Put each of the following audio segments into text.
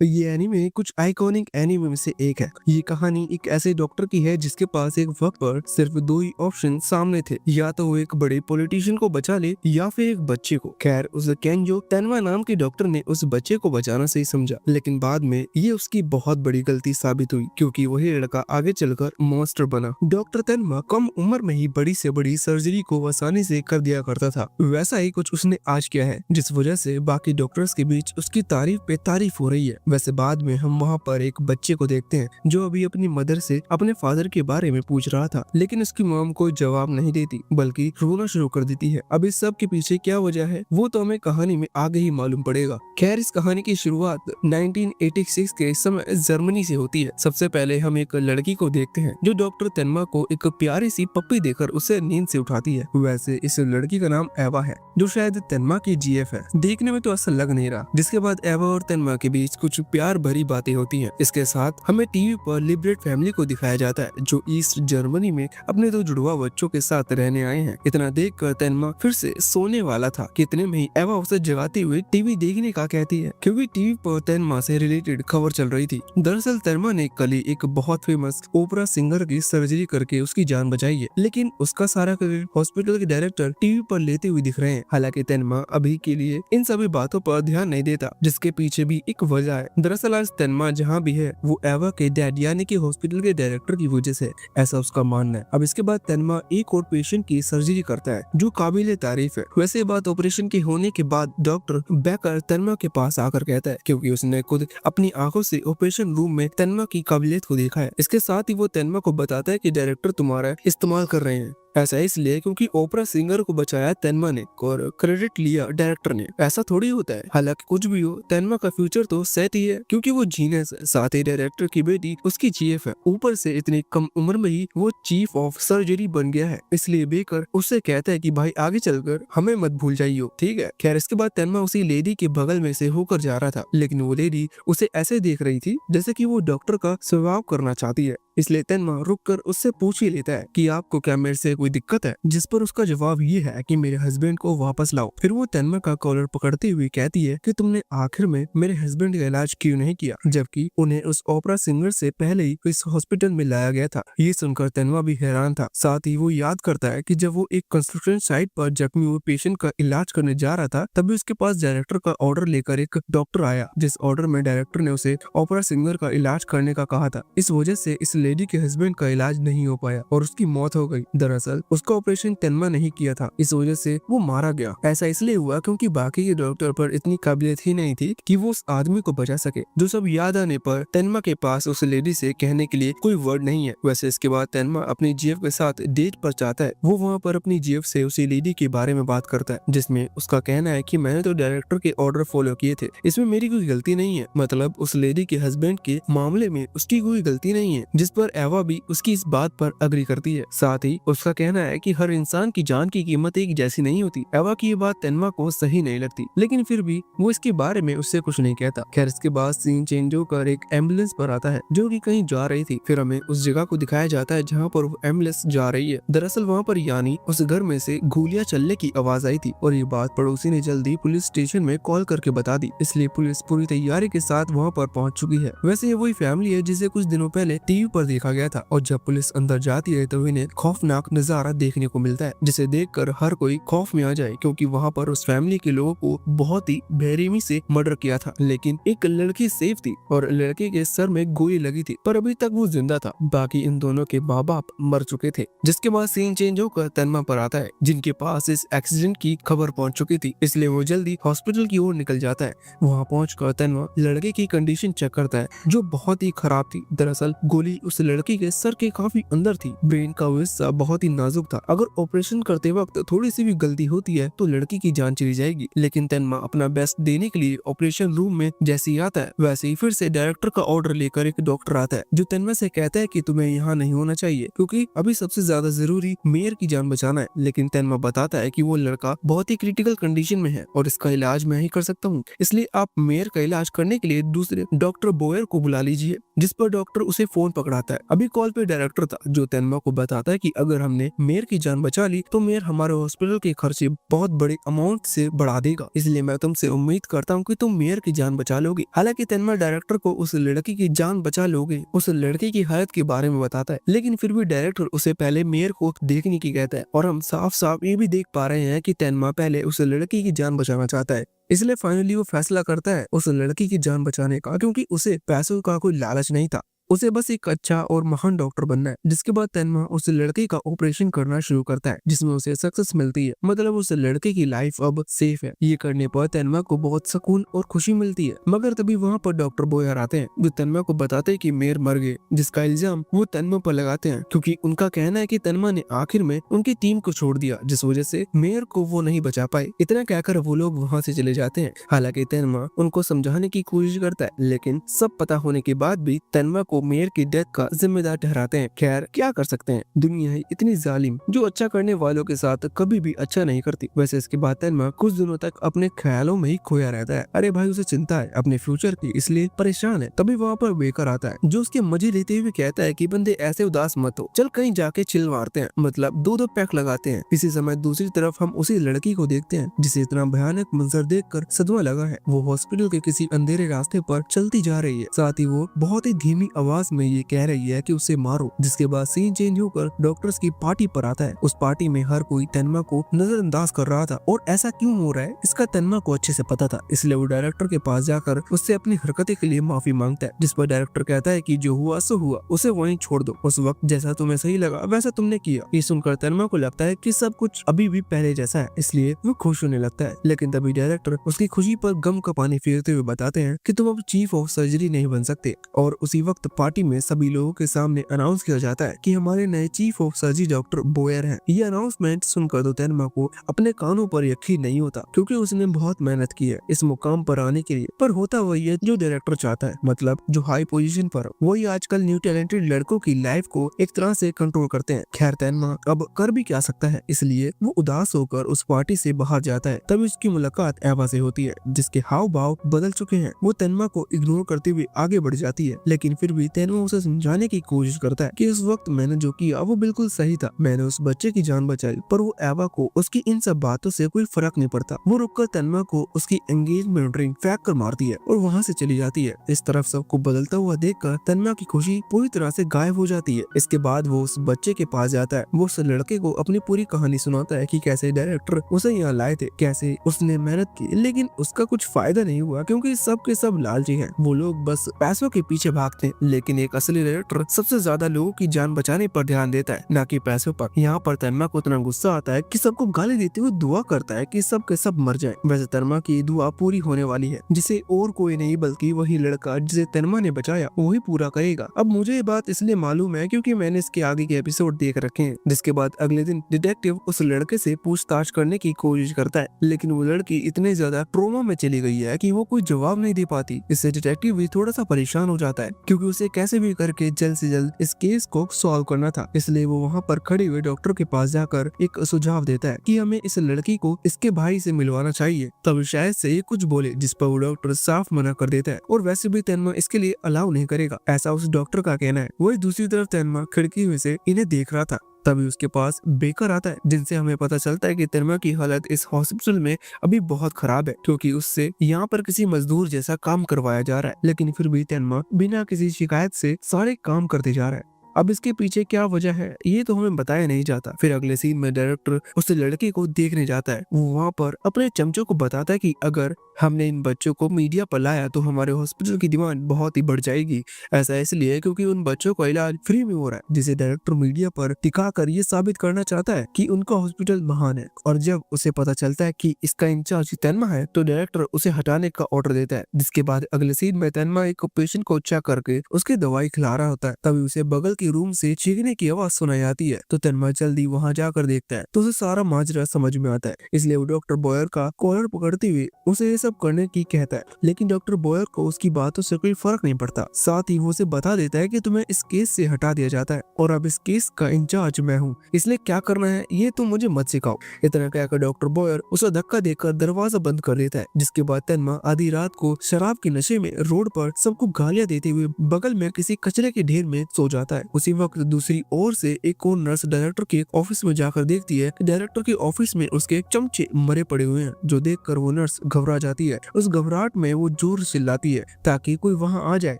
ये एनीमे कुछ iconic anime में से एक है। ये कहानी एक ऐसे डॉक्टर की है जिसके पास एक वक्त पर सिर्फ दो ही ऑप्शन सामने थे, या तो वो एक बड़े पॉलिटिशियन को बचा ले या फिर एक बच्चे को। खैर, उस केंजो तेनवा नाम के डॉक्टर ने उस बच्चे को बचाना सही समझा, लेकिन बाद में ये उसकी बहुत बड़ी गलती साबित हुई, क्योंकि वही लड़का आगे चलकर मॉन्स्टर बना। डॉक्टर तेनवा कम उम्र में ही बड़ी से बड़ी सर्जरी को आसानी से कर दिया करता था। वैसा ही कुछ उसने आज किया है, जिस वजह से बाकी डॉक्टर्स के बीच उसकी तारीफ पे तारीफ हो रही है। वैसे बाद में हम वहाँ पर एक बच्चे को देखते हैं जो अभी अपनी मदर से अपने फादर के बारे में पूछ रहा था, लेकिन उसकी मॉम कोई जवाब नहीं देती बल्कि रोना शुरू कर देती है। अब इस सब के पीछे क्या वजह है वो तो हमें कहानी में आगे ही मालूम पड़ेगा। खैर, इस कहानी की शुरुआत 1986 के समय जर्मनी से होती है। सबसे पहले हम एक लड़की को देखते हैं जो डॉक्टर तेनमा को एक प्यारी सी पप्पी देकर उसे नींद से उठाती है। वैसे इस लड़की का नाम एवा है, जो शायद तेनमा की जीएफ है। देखने में तो ऐसा लग नहीं रहा। जिसके बाद एवा और तेनमा के बीच कुछ प्यार भरी बातें होती हैं। इसके साथ हमें टीवी पर लिबरेट फैमिली को दिखाया जाता है, जो ईस्ट जर्मनी में अपने दो जुड़वा बच्चों के साथ रहने आए हैं। इतना देखकर तेनमा फिर से सोने वाला था कि इतने में ही एवा उसे जगाते हुए टीवी देखने का कहती है, क्योंकि टीवी पर तेनमा से रिलेटेड खबर चल रही थी। दरअसल तेनमा ने कल ही एक बहुत फेमस ओपरा सिंगर की सर्जरी करके उसकी जान बचाई है, लेकिन उसका सारा क्रेडिट हॉस्पिटल के डायरेक्टर टीवी पर लेते हुए दिख रहे हैं। हालांकि तेनमा अभी के लिए इन सभी बातों पर ध्यान नहीं देता, जिसके पीछे भी एक वजह है। दरअसल आज तेनमा जहाँ भी है वो एवा के डैड यानी कि हॉस्पिटल के डायरेक्टर की वजह से, ऐसा उसका मानना है। अब इसके बाद तेनमा एक और पेशेंट की सर्जरी करता है जो काबिले तारीफ है। वैसे बात ऑपरेशन के होने के बाद डॉक्टर बेकर तेनमा के पास आकर कहता है, क्योंकि उसने खुद अपनी आंखों से ऑपरेशन रूम में तेनमा की काबिलियत को देखा है। इसके साथ ही वो तेनमा को बताता है कि डायरेक्टर तुम्हारा इस्तेमाल कर रहे हैं। ऐसा इसलिए क्योंकि ओपरा सिंगर को बचाया तेनमा ने और क्रेडिट लिया डायरेक्टर ने। ऐसा थोड़ी होता है। हालांकि कुछ भी हो, तेनमा का फ्यूचर तो सेट ही है, क्योंकि वो जीनियस है। साथ ही डायरेक्टर की बेटी उसकी चीफ है। ऊपर से इतनी कम उम्र में ही वो चीफ ऑफ सर्जरी बन गया है। इसलिए बेकर उससे कहता है कि भाई आगे चलकर हमें मत भूल जाइयो, ठीक है। खैर, इसके बाद तेनमा उसी लेडी के बगल में से होकर जा रहा था, लेकिन वो लेडी उसे ऐसे देख रही थी जैसे कि वो डॉक्टर का स्वभाव करना चाहती है। इसलिए तेनमा रुककर उससे पूछ ही लेता है कि आपको क्या मेरे से कोई दिक्कत है, जिस पर उसका जवाब ये है कि मेरे हस्बैंड को वापस लाओ। फिर वो तेनमा का कॉलर पकड़ती हुई कहती है कि तुमने आखिर में मेरे हस्बैंड का इलाज क्यों नहीं किया, जबकि उन्हें उस ओपरा सिंगर से पहले ही इस हॉस्पिटल में लाया गया था। ये सुनकर तेनमा भी हैरान था। साथ ही वो याद करता है कि जब वो एक कंस्ट्रक्शन साइट पर जख्मी हुए पेशेंट का इलाज करने जा रहा था, तभी उसके पास डायरेक्टर का ऑर्डर लेकर एक डॉक्टर आया, जिस ऑर्डर में डायरेक्टर ने उसे ओपरा सिंगर का इलाज करने का कहा था। इस वजह से इस लेडी के हस्बैंड का इलाज नहीं हो पाया और उसकी मौत हो गई। दरअसल उसका ऑपरेशन तेनमा नहीं किया था, इस वजह से वो मारा गया। ऐसा इसलिए हुआ क्योंकि बाकी के डॉक्टर पर इतनी काबिलियत ही नहीं थी कि वो उस आदमी को बचा सके। जो सब याद आने पर तेनमा के पास उस लेडी से कहने के लिए कोई वर्ड नहीं है। वैसे इसके बाद तेनमा अपनी जीएफ के साथ डेट पर जाता है। वो वहाँ पर अपनी जीएफ से उसी लेडी के बारे में बात करता है, जिसमें उसका कहना है कि मैंने तो डायरेक्टर के ऑर्डर फॉलो किए थे, इसमें मेरी कोई गलती नहीं है। मतलब उस लेडी के हस्बैंड के मामले में उसकी कोई गलती नहीं है, जिस पर एवा भी उसकी इस बात पर अग्री करती है। साथ ही उसका कहना है कि हर इंसान की जान की कीमत एक जैसी नहीं होती। एवा की ये बात तेनमा को सही नहीं लगती, लेकिन फिर भी वो इसके बारे में उससे कुछ नहीं कहता। खैर, इसके बाद सीन चेंज होकर एक एम्बुलेंस पर आता है जो कि कहीं जा रही थी। फिर हमें उस जगह को दिखाया जाता है जहाँ पर वो एम्बुलेंस जा रही है। दरअसल वहाँ पर यानी उस घर में से गोलियां चलने की आवाज आई थी और ये बात पड़ोसी ने जल्दी पुलिस स्टेशन में कॉल करके बता दी। इसलिए पुलिस पूरी तैयारी के साथ वहाँ पर पहुँच चुकी है। वैसे ये वही फैमिली है जिसे कुछ दिनों पहले टीवी पर देखा गया था, और जब पुलिस अंदर जाती है तो इन्हें खौफनाक नजारा देखने को मिलता है, जिसे देखकर हर कोई खौफ में आ जाए, क्योंकि वहाँ पर उस फैमिली के लोगों को बहुत ही बेरहमी से मर्डर किया था। लेकिन एक लड़की सेफ थी और लड़के के सर में गोली लगी थी, पर अभी तक वो जिंदा था। बाकी इन दोनों के माँ बाप मर चुके थे। जिसके बाद सीन चेंज होकर तेनमा पर आता है, जिनके पास इस एक्सीडेंट की खबर पहुंच चुकी थी। इसलिए वो जल्दी हॉस्पिटल की ओर निकल जाता है। वहाँ पहुंचकर तेनमा लड़के की कंडीशन चेक करता है, जो बहुत ही खराब थी। दरअसल गोली उस लड़की के सर के काफी अंदर थी। ब्रेन का हिस्सा बहुत ही नाजुक था। अगर ऑपरेशन करते वक्त थोड़ी सी भी गलती होती है तो लड़की की जान चली जाएगी। लेकिन तेनमा अपना बेस्ट देने के लिए ऑपरेशन रूम में जैसे ही आता है, वैसे ही फिर से डायरेक्टर का ऑर्डर लेकर एक डॉक्टर आता है, जो तेनमा से कहता है कि तुम्हें यहाँ नहीं होना चाहिए, क्योंकि अभी सबसे ज्यादा जरूरी मेयर की जान बचाना है। लेकिन तेनमा बताता है कि वो लड़का बहुत ही क्रिटिकल कंडीशन में है और इसका इलाज मैं ही कर सकता हूँ, इसलिए आप मेयर का इलाज करने के लिए दूसरे डॉक्टर बोयर को बुला लीजिए। जिस पर डॉक्टर उसे फोन पकड़ाता आता है। अभी कॉल पे डायरेक्टर था जो तेनमा को बताता है कि अगर हमने मेयर की जान बचा ली तो मेयर हमारे हॉस्पिटल के खर्चे बहुत बड़े अमाउंट से बढ़ा देगा, इसलिए मैं तुमसे उम्मीद करता हूँ कि तुम मेयर की जान बचा लोगे। हालांकि तेनमा डायरेक्टर को उस लड़की की जान बचा लोगे उस लड़की की हालत के बारे में बताता है, लेकिन फिर भी डायरेक्टर उसे पहले मेयर को देखने की कहता है और हम साफ साफ ये भी देख पा रहे हैं कि तेनमा पहले उस लड़की की जान बचाना चाहता है। इसलिए फाइनली वो फैसला करता है उस लड़की की जान बचाने का, क्योंकि उसे पैसों का कोई लालच नहीं था, उसे बस एक अच्छा और महान डॉक्टर बनना है। जिसके बाद तेनमा उस लड़के का ऑपरेशन करना शुरू करता है जिसमें उसे सक्सेस मिलती है, मतलब उस लड़के की लाइफ अब सेफ है। ये करने पर तेनमा को बहुत सुकून और खुशी मिलती है। मगर तभी वहाँ पर डॉक्टर बोयर आते हैं जो तेनमा को बताते हैं कि मेयर मर गए, जिसका इल्जाम वो तेनमा पर लगाते हैं क्योंकि उनका कहना है कि तेनमा ने आखिर में उनकी टीम को छोड़ दिया, जिस वजह से मेयर को वो नहीं बचा पाए। इतना कहकर वो लोग वहाँ से चले जाते हैं। हालांकि तेनमा उनको समझाने की कोशिश करता है, लेकिन सब पता होने के बाद भी तेनमा को मेयर की डेथ का जिम्मेदार ठहराते हैं। खैर क्या कर सकते हैं, दुनिया है इतनी जालिम जो अच्छा करने वालों के साथ कभी भी अच्छा नहीं करती। वैसे इसके बाद तेनमा कुछ दिनों तक अपने ख्यालों में ही खोया रहता है। अरे भाई उसे चिंता है अपने फ्यूचर की, इसलिए परेशान है। तभी वहाँ पर बेकर आता है जो उसके मजे लेते हुए कहता है कि बंदे ऐसे उदास मत हो, चल कहीं जाके चिल मारते हैं, मतलब दो दो पैक लगाते हैं। इसी समय दूसरी तरफ हम उसी लड़की को देखते हैं जिसे इतना भयानक मंजर देखकर सदमा लगा है। वो हॉस्पिटल के किसी अंधेरे रास्ते पर चलती जा रही है, साथ ही वो बहुत ही धीमी आवाज में ये कह रही है कि उसे मारो। जिसके बाद सीन चेंज होकर डॉक्टर्स की पार्टी पर आता है। उस पार्टी में हर कोई तेनमा को नजरअंदाज कर रहा था और ऐसा क्यों हो रहा है इसका तेनमा को अच्छे से पता था, इसलिए वो डायरेक्टर के पास जाकर उससे अपनी हरकतें के लिए माफी मांगता है। जिस पर डायरेक्टर कहता है कि जो हुआ सो हुआ, उसे वहीं छोड़ दो, उस वक्त जैसा तुम्हें सही लगा वैसा तुमने किया। ये सुनकर तेनमा को लगता है कि सब कुछ अभी भी पहले जैसा है, इसलिए वो खुश होने लगता है। लेकिन तभी डायरेक्टर उसकी खुशी पर गम का पानी फेरते हुए बताते हैं कि तुम अब चीफ ऑफ सर्जरी नहीं बन सकते। और उसी वक्त पार्टी में सभी लोगों के सामने अनाउंस किया जाता है कि हमारे नए chief of surgery doctor Boyer हैं। ये अनाउंसमेंट सुनकर तो तेनमा को अपने कानों पर यकीन नहीं होता, क्योंकि उसने बहुत मेहनत की है इस मुकाम पर आने के लिए। पर होता वही है जो डायरेक्टर चाहता है, मतलब जो हाई पोजीशन पर वही आजकल न्यू टैलेंटेड लड़कों की लाइफ को एक तरह से कंट्रोल करते हैं। खैर तेनमा अब कर भी क्या सकता है, इसलिए वो उदास होकर उस पार्टी से बाहर जाता है। तब उसकी मुलाकात एवा से होती है जिसके हाव भाव बदल चुके हैं। वो तेनमा को इग्नोर करते हुए आगे बढ़ जाती है, लेकिन फिर भी तेनमा उसे समझाने की कोशिश करता है कि उस वक्त मैंने जो किया वो बिल्कुल सही था, मैंने उस बच्चे की जान बचाई। पर वो एवा को उसकी इन सब बातों से कोई फर्क नहीं पड़ता। वो रुककर तेनमा को उसकी एंगेजमेंट रिंग फेंक कर मारती है और वहाँ से चली जाती है। इस तरफ सबको बदलता हुआ देखकर तेनमा की खुशी पूरी तरह से गायब हो जाती है। इसके बाद वो उस बच्चे के पास जाता है। वो उस लड़के को अपनी पूरी कहानी सुनाता है कि कैसे डायरेक्टर उसे यहाँ लाए थे, कैसे उसने मेहनत की, लेकिन उसका कुछ फायदा नहीं हुआ क्योंकि सब के सब लालची हैं। वो लोग बस पैसों के पीछे भागते हैं, लेकिन एक असली डायरेक्टर सबसे ज्यादा लोगों की जान बचाने पर ध्यान देता है, ना कि पैसों पर। यहाँ पर तेनमा को इतना गुस्सा आता है कि सबको गाली देते हुए दुआ करता है कि सब के सब मर जाएं। वैसे तेनमा की दुआ पूरी होने वाली है, जिसे और कोई नहीं बल्कि वही लड़का जिसे तेनमा ने बचाया वही पूरा करेगा। अब मुझे ये बात इसलिए मालूम है क्योंकि मैंने इसके आगे के एपिसोड देख रखे हैं। जिसके बाद अगले दिन डिटेक्टिव उस लड़के से पूछताछ करने की कोशिश करता है, लेकिन वो लड़की इतने ज्यादा ट्रोमा में चली गई है कि वो कोई जवाब नहीं दे पाती। इससे डिटेक्टिव भी थोड़ा सा परेशान हो जाता है क्योंकि उसे कैसे भी करके जल्द से जल्द इस केस को सॉल्व करना था। इसलिए वो वहाँ पर खड़े हुए डॉक्टर के पास जाकर एक सुझाव देता है कि हमें इस लड़की को इसके भाई से मिलवाना चाहिए। तब शायद से ये कुछ बोले, जिस पर वो डॉक्टर साफ मना कर देता है और वैसे भी तेनमा इसके लिए अलाउ नहीं करेगा, ऐसा उस डॉक्टर का कहना है। वही दूसरी तरफ तेनमा खिड़की में से इन्हें देख रहा था। तभी उसके पास बेकर आता है, जिनसे हमें पता चलता है कि तेनमा की हालत इस हॉस्पिटल में अभी बहुत खराब है क्योंकि उससे यहाँ पर किसी मजदूर जैसा काम करवाया जा रहा है। लेकिन फिर भी तेनमा बिना किसी शिकायत से सारे काम करते जा रहा है। अब इसके पीछे क्या वजह है ये तो हमें बताया नहीं जाता। फिर अगले सीन में डायरेक्टर उस लड़के को देखने जाता है। वो वहाँ पर अपने चमचों को बताता है कि अगर हमने इन बच्चों को मीडिया पर लाया तो हमारे हॉस्पिटल की डिमांड बहुत ही बढ़ जाएगी। ऐसा इसलिए क्योंकि उन बच्चों का इलाज फ्री में हो रहा है, जिसे डायरेक्टर मीडिया पर दिखाकर ये साबित करना चाहता है कि उनका हॉस्पिटल महान है। और जब उसे पता चलता है कि इसका इंचार्ज तेनमा है तो डायरेक्टर उसे हटाने का ऑर्डर देता है। जिसके बाद अगले सीन में तेनमा एक पेशेंट को चेक करके उसकी दवाई खिला रहा होता है। तभी उसे बगल की के रूम से चीखने की आवाज सुनाई आती है। तो तन्मा जल्दी वहाँ जाकर देखता है तो उसे सारा माजरा समझ में आता है। इसलिए वो डॉक्टर बॉयर का कॉलर पकड़ते हुए उसे ये सब करने की कहता है, लेकिन डॉक्टर बॉयर को उसकी बातों से कोई फर्क नहीं पड़ता। साथ ही वो उसे बता देता है कि तुम्हें इस केस से हटा दिया जाता है और अब इस केस का इंचार्ज मैं हूँ, इसलिए क्या करना है ये तुम मुझे मत सिखाओ। इतना कहकर डॉक्टर बॉयर उसे धक्का देकर दरवाजा बंद कर देता है, जिसके बाद तन्मा आधी रात को शराब के नशे में रोड पर सबको गालियां देते हुए बगल में किसी कचरे के ढेर में सो जाता है। उसी वक्त दूसरी ओर से एक और नर्स डायरेक्टर के ऑफिस में जाकर देखती है कि डायरेक्टर के ऑफिस में उसके चमचे मरे पड़े हुए हैं, जो देखकर वो नर्स घबरा जाती है। उस घबराहट में वो जोर से चिल्लाती है ताकि कोई वहाँ आ जाए।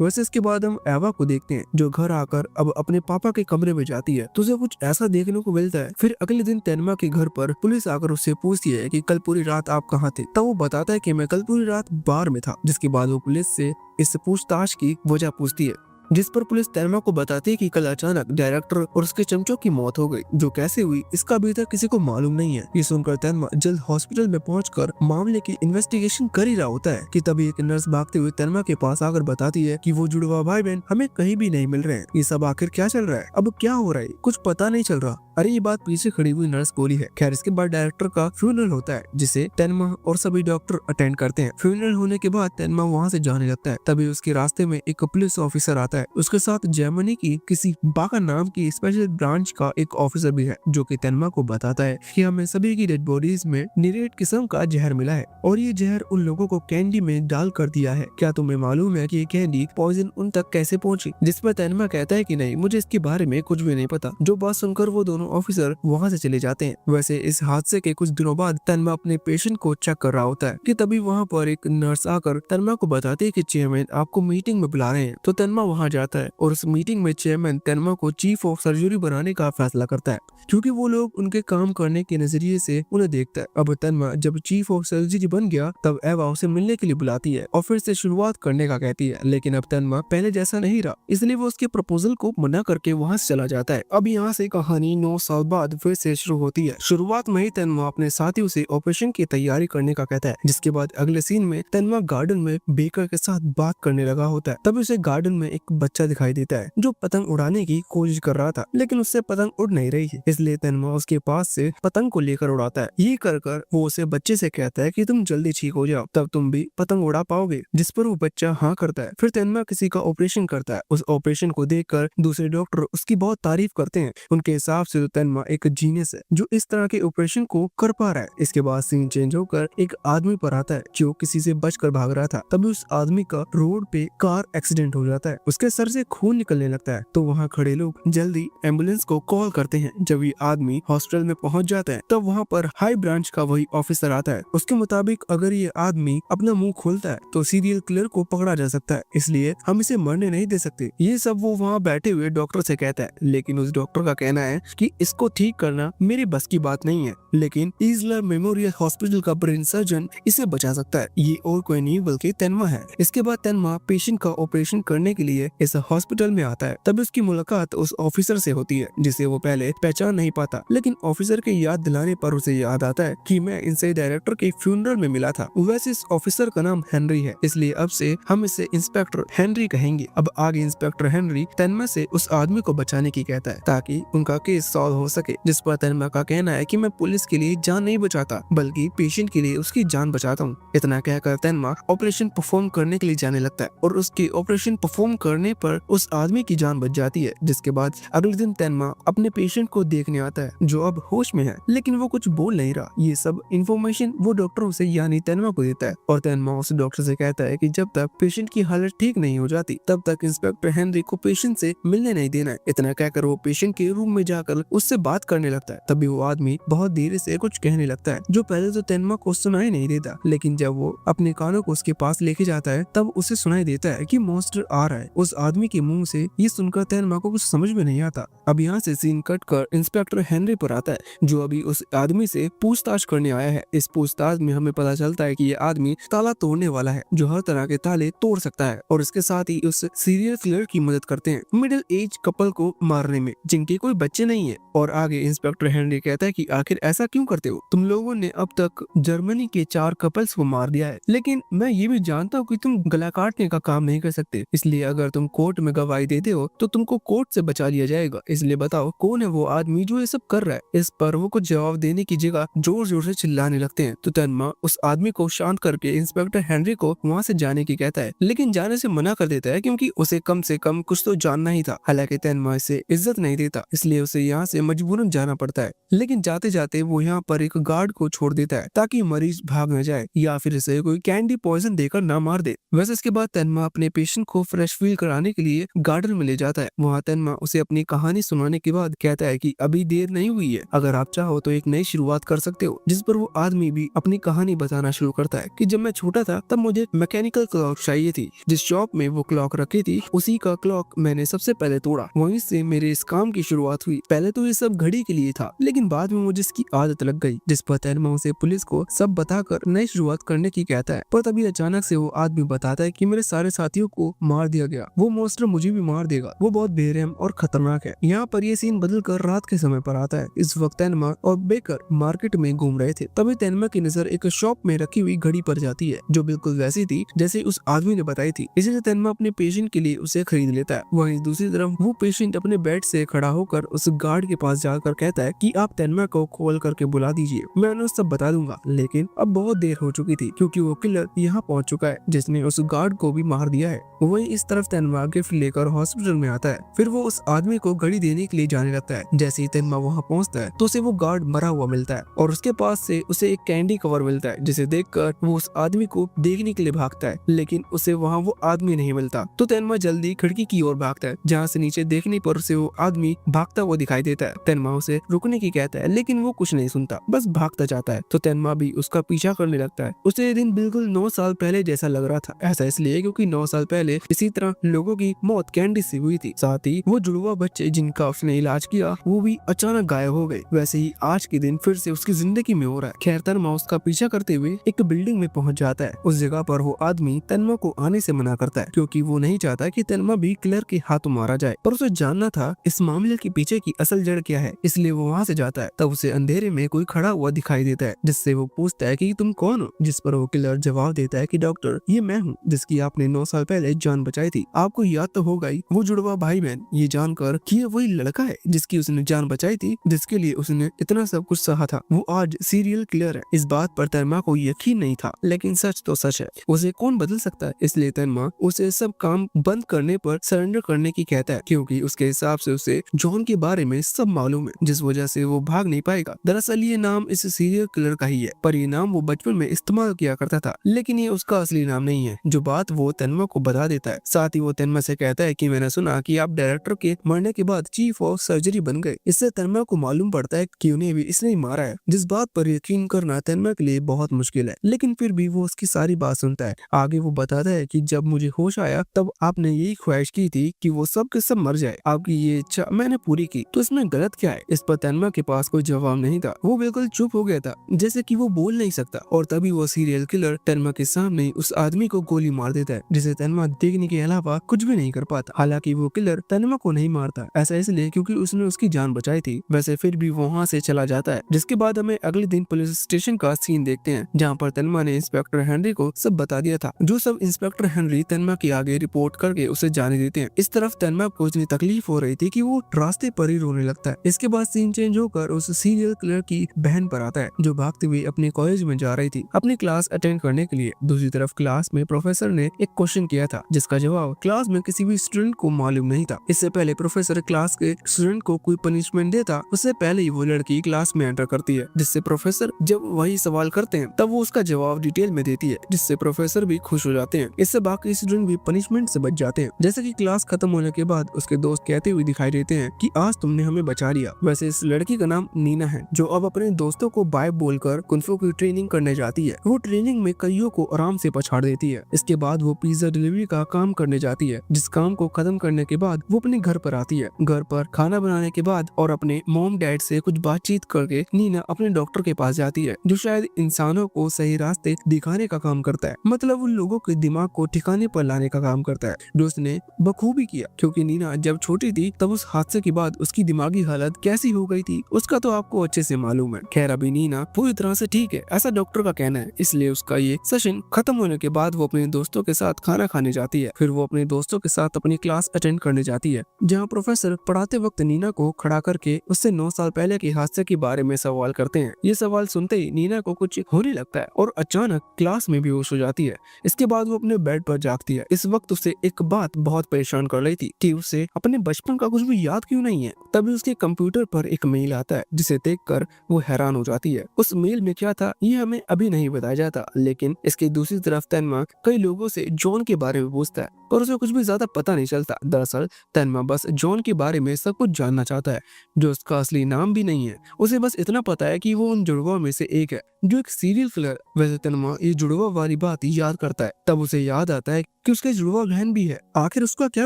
वैसे इसके बाद हम एवा को देखते हैं, जो घर आकर अब अपने पापा के कमरे में जाती है तो उसे कुछ ऐसा देखने को मिलता है। फिर अगले दिन तन्मा के घर पर पुलिस आकर उससे पूछती है कि कल पूरी रात आप कहाँ थे। तब वो बताता है कि मैं कल पूरी रात बार में था। जिसके बाद वो पुलिस से इस पूछताछ की वजह पूछती है, जिस पर पुलिस तन्मा को बताती है कि कल अचानक डायरेक्टर और उसके चमचों की मौत हो गई, जो कैसे हुई इसका अभी तक किसी को मालूम नहीं है। ये सुनकर तन्मा जल्द हॉस्पिटल में पहुंचकर मामले की इन्वेस्टिगेशन कर ही रहा होता है कि तभी एक नर्स भागते हुए तन्मा के पास आकर बताती है कि वो जुड़वा भाई बहन हमें कहीं भी नहीं मिल रहे हैं। ये सब आखिर क्या चल रहा है, अब क्या हो रहा है, कुछ पता नहीं चल रहा। अरे ये बात पीछे खड़ी हुई नर्स बोली है। खैर इसके बाद डायरेक्टर का फ्यूनरल होता है, जिसे तन्मा और सभी डॉक्टर अटेंड करते हैं। फ्यूनरल होने के बाद तन्मा वहाँ से जाने लगता है। तभी उसके रास्ते में एक पुलिस ऑफिसर आता है। उसके साथ जर्मनी की किसी बाका नाम की स्पेशल ब्रांच का एक ऑफिसर भी है, जो कि तन्मा को बताता है कि हमें सभी की डेड बॉडीज में निरेट किस्म का जहर मिला है और ये जहर उन लोगों को कैंडी में डाल कर दिया है। क्या तुम्हें मालूम है कि ये कैंडी पॉइजन उन तक कैसे पहुंची? जिस पर तन्मा कहता है कि नहीं, मुझे इसके बारे में कुछ भी नहीं पता। जो बात सुनकर वो दोनों ऑफिसर वहाँ से चले जाते हैं। वैसे इस हादसे के कुछ दिनों बाद तन्मा अपने पेशेंट को चेक कर रहा होता है कि तभी वहाँ पर एक नर्स आकर तन्मा को बताती है कि चेयरमैन आपको मीटिंग में बुला रहे हैं। तो तन्मा वहाँ जाता है और उस मीटिंग में चेयरमैन तन्मा को चीफ ऑफ सर्जरी बनाने का फैसला करता है, क्योंकि वो लोग उनके काम करने के नजरिए से उन्हें देखता है। अब तन्मा जब चीफ ऑफ सर्जरी बन गया तब एवा उसे मिलने के लिए बुलाती है और फिर से शुरुआत करने का कहती है, लेकिन अब तन्मा पहले जैसा नहीं रहा, इसलिए वो उसके प्रपोजल को मना करके वहाँ से चला जाता है। अब यहाँ से कहानी 9 साल बाद फिर से शुरू होती है। शुरुआत में ही तन्मा अपने साथियों से ऑपरेशन की तैयारी करने का कहता है, जिसके बाद अगले सीन में तन्मा गार्डन में बेकर के साथ बात करने लगा होता है। तभी उसे गार्डन में एक बच्चा दिखाई देता है जो पतंग उड़ाने की कोशिश कर रहा था, लेकिन उससे पतंग उड़ नहीं रही है, इसलिए तन्मा उसके पास से पतंग को लेकर उड़ाता है। ये कर वो उसे बच्चे से कहता है कि तुम जल्दी ठीक हो जाओ, तब तुम भी पतंग उड़ा पाओगे, जिस पर वो बच्चा हाँ करता है। फिर तन्मा किसी का ऑपरेशन करता है। उस ऑपरेशन को देखकर दूसरे डॉक्टर उसकी बहुत तारीफ करते हैं। उनके हिसाब से तो तन्मा एक जीनियस है जो इस तरह के ऑपरेशन को कर पा रहा है। इसके बाद सीन चेंज होकर एक आदमी पर आता है जो किसी से बचकर भाग रहा था। तभी उस आदमी का रोड पे कार एक्सीडेंट हो जाता है, उसके सर से खून निकलने लगता है। तो वहाँ खड़े लोग जल्दी एम्बुलेंस को कॉल करते हैं। जब ये आदमी हॉस्पिटल में पहुंच जाता है तब वहाँ पर हाई ब्रांच का वही ऑफिसर आता है। उसके मुताबिक अगर ये आदमी अपना मुंह खोलता है तो सीरियल किलर को पकड़ा जा सकता है, इसलिए हम इसे मरने नहीं दे सकते। ये सब वो वहाँ बैठे हुए डॉक्टर से कहता है, लेकिन उस डॉक्टर का कहना है कि इसको ठीक करना मेरी बस की बात नहीं है, लेकिन इजलर मेमोरियल हॉस्पिटल का ब्रेन सर्जन इसे बचा सकता है। ये और कोई नहीं बल्कि तन्मा है। इसके बाद तन्मा पेशेंट का ऑपरेशन करने के लिए इस हॉस्पिटल में आता है। तब उसकी मुलाकात उस ऑफिसर से होती है जिसे वो पहले पहचान नहीं पाता, लेकिन ऑफिसर के याद दिलाने पर उसे याद आता है कि मैं इनसे डायरेक्टर के फ्यूनरल में मिला था। वैसे इस ऑफिसर का नाम हेनरी है, इसलिए अब से हम इसे इंस्पेक्टर हेनरी कहेंगे। अब आगे इंस्पेक्टर हेनरी तन्मा से उस आदमी को बचाने की कहता है ताकि उनका केस सॉल्व हो सके, जिस पर तन्मा का कहना है कि मैं पुलिस के लिए जान नहीं बचाता बल्कि पेशेंट के लिए उसकी जान बचाता हूँ। इतना कहकर तन्मा ऑपरेशन परफॉर्म करने के लिए जाने लगता है और उसके ऑपरेशन परफॉर्म करने पर उस आदमी की जान बच जाती है। जिसके बाद अगले दिन तन्मा अपने पेशेंट को देखने आता है जो अब होश में है, लेकिन वो कुछ बोल नहीं रहा। ये सब इन्फॉर्मेशन वो डॉक्टरों से यानी तन्मा को देता है और तन्मा उस डॉक्टर से कहता है कि जब तक पेशेंट की हालत ठीक नहीं हो जाती तब तक इंस्पेक्टर हेनरी को पेशेंट से मिलने नहीं देना है। इतना कहकर वो पेशेंट के रूम में जाकर उससे बात करने लगता है। तभी वो आदमी बहुत देर से कुछ कहने लगता है जो पहले तो तन्मा को सुनाई नहीं देता, लेकिन जब वो अपने कानों को उसके पास लेके जाता है तब उसे सुनाई देता है कि मॉन्स्टर आ रहा है। उस आदमी के मुंह से ये सुनकर तन्मा को कुछ समझ में नहीं आता। अब यहाँ से सीन कट कर इंस्पेक्टर हेनरी पर आता है जो अभी उस आदमी से पूछताछ करने आया है। इस पूछताछ में हमें पता चलता है कि ये आदमी ताला तोड़ने वाला है जो हर तरह के ताले तोड़ सकता है और इसके साथ ही उस सीरियल किलर की मदद करते हैं मिडिल एज कपल को मारने में जिनके कोई बच्चे नहीं है। और आगे इंस्पेक्टर हेनरी कहता है कि आखिर ऐसा क्यों करते हो, तुम लोगों ने अब तक जर्मनी के 4 कपल्स को मार दिया है, लेकिन मैं ये भी जानता हूँ कि तुम गला काटने का काम नहीं कर सकते, इसलिए अगर तुम कोर्ट में गवाही देते हो तो तुमको कोर्ट से बचा लिया जाएगा, इसलिए बताओ कौन है वो आदमी जो ये सब कर रहा है। इस पर वो कुछ जवाब देने की जगह जोर जोर से चिल्लाने लगते हैं। तो तन्मा उस आदमी को शांत करके इंस्पेक्टर हेनरी को वहाँ से जाने की कहता है, लेकिन जाने से मना कर देता है क्योंकि उसे कम से कम कुछ तो जानना ही था। हालांकि तन्मा इसे इज्जत नहीं देता, इसलिए उसे यहाँ से मजबूरन जाना पड़ता है। लेकिन जाते जाते वो यहाँ पर एक गार्ड को छोड़ देता है ताकि मरीज भाग न जाए या फिर इसे कोई कैंडी पॉइजन देकर ना मार दे। वैसे इसके बाद तन्मा अपने पेशेंट को फ्रेश फील कराने के लिए गार्डन में ले जाता है। वहाँ तन्मा उसे अपनी कहानी सुनाने के बाद कहता है कि अभी देर नहीं हुई है, अगर आप चाहो तो एक नई शुरुआत कर सकते हो। जिस पर वो आदमी भी अपनी कहानी बताना शुरू करता है कि जब मैं छोटा था तब मुझे मैकेनिकल क्लॉक चाहिए थी। जिस शॉप में वो क्लॉक रखी थी उसी का क्लॉक मैंने सबसे पहले तोड़ा, वहीं से मेरे इस काम की शुरुआत हुई। पहले तो ये सब घड़ी के लिए था, लेकिन बाद में मुझे इसकी आदत लग गई। जिस पर तन्मा उसे पुलिस को सब बताकर नई शुरुआत करने की कहता है। पर तभी अचानक से वो आदमी बताता है कि मेरे सारे साथियों को मार दिया गया, वो मॉन्स्टर मुझे भी मार देगा, वो बहुत बेरहम और खतरनाक है। यहाँ पर ये सीन बदलकर रात के समय पर आता है। इस वक्त तन्मा और बेकर मार्केट में घूम रहे थे। तभी तन्मा की नजर एक शॉप में रखी हुई घड़ी पर जाती है जो बिल्कुल वैसी थी जैसे उस आदमी ने बताई थी। इसलिए तन्मा अपने पेशेंट के लिए उसे खरीद लेता है। वहीं दूसरी तरफ वो पेशेंट अपने बेड से खड़ा होकर उस गार्ड के पास जाकर कहता है कि आप तन्मा को कॉल करके बुला दीजिए, मैं उन्हें सब बता दूंगा। लेकिन अब बहुत देर हो चुकी थी क्योंकि वो किलर यहाँ पहुंच चुका है जिसने उस गार्ड को भी मार दिया है। वहीं इस तरफ तन्मा गिफ्ट लेकर हॉस्पिटल में आता है। फिर वो उस आदमी को घड़ी देने के लिए जाने लगता है। जैसे ही तन्मा वहाँ पहुँचता है तो उसे वो गार्ड मरा हुआ मिलता है और उसके पास से उसे एक कैंडी कवर मिलता है, जिसे देखकर वो उस आदमी को देखने के लिए भागता है, लेकिन उसे वहाँ वो आदमी नहीं मिलता। तो तन्मा जल्दी खिड़की की ओर भागता है जहाँ से नीचे देखने पर उसे वो आदमी भागता हुआ दिखाई देता है। तन्मा उसे रुकने की कहता है लेकिन वो कुछ नहीं सुनता, बस भागता जाता है। तो तन्मा भी उसका पीछा करने लगता है। उसे ये दिन बिल्कुल 9 साल पहले जैसा लग रहा था। ऐसा इसलिए क्योंकि 9 साल पहले इसी तरह लोगों की मौत कैंडी से हुई थी। साथ ही वो जुड़वा बच्चे जिनका उसने इलाज किया वो भी अचानक गायब हो गए। वैसे ही आज के दिन फिर से उसकी जिंदगी में हो रहा है। खैर तन्मा उसका पीछा करते हुए एक बिल्डिंग में पहुंच जाता है। उस जगह पर वो आदमी तन्मा को आने से मना करता है क्योंकि वो नहीं चाहता कि तन्मा भी किलर के हाथों मारा जाए। पर उसे जानना था इस मामले के पीछे की असल जड़ क्या है, इसलिए वो वहाँ से जाता है। तब उसे अंधेरे में कोई खड़ा हुआ दिखाई देता है जिससे वो पूछता है कि तुम कौन हो। जिस पर वो किलर जवाब देता है कि डॉक्टर ये मैं हूँ जिसकी आपने 9 साल पहले जान बचाई थी। आपको याद तो होगा ही, वो जुड़वा भाई बहन। ये जानकर कि ये वही लड़का है जिसकी उसने जान बचाई थी, जिसके लिए उसने इतना सब कुछ सहा था, वो आज सीरियल किलर है। इस बात पर तन्मा को यकीन नहीं था, लेकिन सच तो सच है, उसे कौन बदल सकता है। इसलिए तन्मा उसे सब काम बंद करने पर सरेंडर करने की कहता है क्योंकि उसके हिसाब से उसे जॉन के बारे में सब मालूम है, जिस वजह से वो भाग नहीं पाएगा। दरअसल ये नाम इस सीरियल किलर का ही है, पर ये नाम वो बचपन में इस्तेमाल किया करता था, लेकिन ये उसका असली नाम नहीं है, जो बात वो तन्मा को बता देता है। साथ ही वो तन्मा से कहता है कि मैंने सुना कि आप डायरेक्टर के मरने के बाद चीफ ऑफ सर्जरी बन गए। इससे तन्मा को मालूम पड़ता है कि उन्हें भी इसने ही मारा है, जिस बात पर यकीन करना तन्मा के लिए बहुत मुश्किल है, लेकिन फिर भी वो उसकी सारी बात सुनता है। आगे वो बताता है कि जब मुझे होश आया तब आपने यही ख्वाहिश की थी कि वो सब के सब मर जाए, आपकी ये इच्छा मैंने पूरी की, तो इसमें गलत क्या है। इस पर तन्मा के पास कोई जवाब नहीं था, वो बिल्कुल चुप हो गया था जैसे कि वो बोल नहीं सकता। और तभी वो सीरियल किलर तन्मा के सामने उस आदमी को गोली मार देता है, जिसे तन्मा देखने के अलावा कुछ भी नहीं कर पाता। हालांकि वो किलर तन्मा को नहीं मारता, ऐसा इसलिए क्योंकि उसने उसकी जान बचाई थी। वैसे फिर भी वो वहाँ से चला जाता है, जिसके बाद हमें अगले दिन पुलिस स्टेशन का सीन देखते हैं जहाँ पर तन्मा ने इंस्पेक्टर हेनरी को सब बता दिया था, जो सब इंस्पेक्टर हेनरी तन्मा के आगे रिपोर्ट करके उसे जाने देते हैं। इस तरफ तन्मा को इतनी तकलीफ हो रही थी कि वो रास्ते पर ही रोने लगता है। इसके बाद सीन चेंज होकर उस सीरियल किलर की बहन पर आता है, जो भागते हुए अपने कॉलेज में जा रही थी अपनी क्लास अटेंड करने के लिए। दूसरी तरफ क्लास में प्रोफेसर ने एक क्वेश्चन किया था जिसका जवाब क्लास में किसी भी स्टूडेंट को मालूम नहीं था। इससे पहले प्रोफेसर क्लास के स्टूडेंट को कोई पनिशमेंट देता, उससे पहले ही वो लड़की क्लास में एंटर करती है, जिससे प्रोफेसर जब वही सवाल करते हैं तब वो उसका जवाब डिटेल में देती है, जिससे प्रोफेसर भी खुश हो जाते हैं। इससे बाकी स्टूडेंट भी पनिशमेंट से बच जाते हैं। जैसे कि क्लास खत्म होने के बाद उसके दोस्त कहते हुए दिखाई देते हैं कि आज तुमने हमें बचा लिया। वैसे इस लड़की का नाम नीना है, जो अब अपने दोस्तों को बाय बोलकर कुंफू की ट्रेनिंग करने जाती है। वो ट्रेनिंग में कईयों को आराम से पछाड़ देती है। इसके बाद वो पिज्जा डिलीवरी का काम करने जाती है, जिस काम को खत्म करने के बाद वो अपने घर पर आती है। घर पर खाना बनाने के बाद और अपने मॉम डैड से कुछ बातचीत करके नीना अपने डॉक्टर के पास जाती है, जो शायद इंसानों को सही रास्ते दिखाने का काम करता है, मतलब उन लोगों के दिमाग को ठिकाने पर लाने का काम करता है, जो उसने बखूबी किया। क्योंकि नीना जब छोटी थी तब उस हादसे के बाद उसकी दिमागी हालत कैसी हो गई थी उसका तो आपको अच्छे से मालूम है। खैर अभी नीना पूरी तरह से ठीक है, ऐसा डॉक्टर का कहना है। इसलिए उसका ये सेशन खत्म होने के बाद वो अपने दोस्तों के साथ खाना खाने जाती है। फिर वो अपने दोस्तों के साथ अपनी क्लास अटेंड करने जाती है, जहाँ प्रोफेसर पढ़ाते वक्त नीना को खड़ा करके उससे 9 साल पहले के हादसे के बारे में सवाल करते हैं। ये सवाल सुनते ही नीना को कुछ होने लगता है और अचानक क्लास में बेहोश हो जाती है। इसके बाद वो अपने बेड पर जागती है। इस वक्त उसे एक बात बहुत परेशान कर रही थी कि उसे अपने बचपन का कुछ भी याद क्यों नहीं है। तभी उसके कंप्यूटर पर एक मेल आता है, जिसे देखकर वो हैरान हो जाती है। उस मेल में क्या था ये हमें अभी नहीं बताया जाता, लेकिन इसकी दूसरी तरफ तन्मा कई लोगों से जॉन के बारे में पूछता है, पर उसे कुछ भी ज्यादा पता नहीं चलता। दरअसल तन्मा बस जॉन के बारे में सब कुछ जानना चाहता है, जो उसका असली नाम भी नहीं है। उसे बस इतना पता है कि वो उन जुड़वा में से एक है, जो एक सीरियल किलर। वैसे तन्मा ये जुड़वा वाली बात याद करता है, तब उसे याद आता है कि उसके जुड़वा बहन भी है। आखिर उसका क्या